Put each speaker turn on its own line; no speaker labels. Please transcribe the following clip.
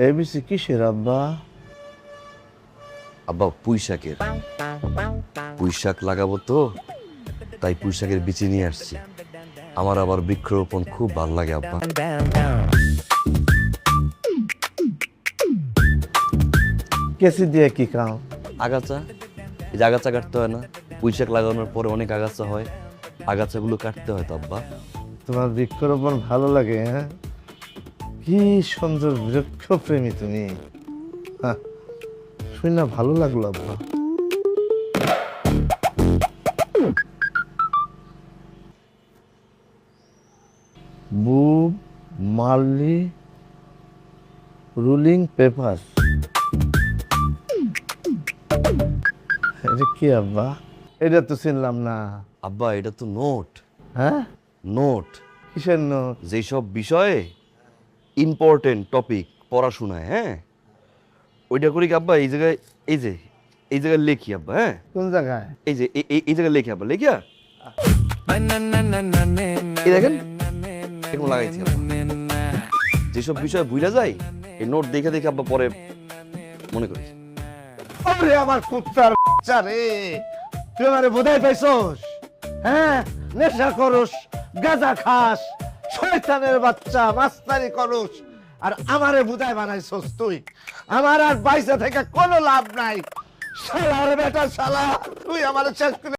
ABC কিসের আব্বা?
আব্বা পুঁইশাকের, পুঁইশাক লাগাবো তো, তাই পুঁইশাকের বিচি নিয়ে আসছি। আমার আবার বৃক্ষরোপণ খুব ভালো লাগে আব্বা।
কেসি দিয়ে কি কাম?
আগাছা, এই যে আগাছা কাটতে হয় না? পুঁইশাক লাগানোর পরে অনেক আগাছা হয়, আগাছাগুলো কাটতে হয় তো আব্বা।
তোমার বৃক্ষরোপণ ভালো লাগে? হ্যাঁ, কি সুন্দর বৃক্ষপ্রেমী তুমি। হ্যাঁ, শুনে না ভালো লাগলো আব্বা। বুব মার্লি রুলিং পেপার, এটা কি আব্বা? এটা তো চিনলাম না।
আব্বা এটা তো নোট।
হ্যাঁ,
নোট
কিসের নোট?
যেসব বিষয়ে ইম্পর্টেন্ট টপিক পড়াশোনায়, হ্যাঁ, ওইটা করি কি আব্বা এই জায়গায়, এই যে এই জায়গায় লেখি আব্বা। হ্যাঁ,
কোন জায়গায়?
এই যে এই জায়গায় লেখি আব্বা, লেখিয়া এই দেখেন এরকম লাগাইছি আব্বা। যেসব বিষয় ভুলা যায় এই নোট দেখে দেখে আব্বা পরে মনে করি।
ওরে আমার কুত্তার বাচ্চা রে, তুই আমারে বোধাই পাইছস? হ্যাঁ, নেশা করস, গাঁজা খাস, শয়তানের বাচ্চা, মাস্তানি করস, আর আমারে বুধাই বানাইছস তুই। আমার আর বাইসা থেকে কোনো লাভ নাই। শালা রে বেটা শালা, তুই আমারে শেষ করে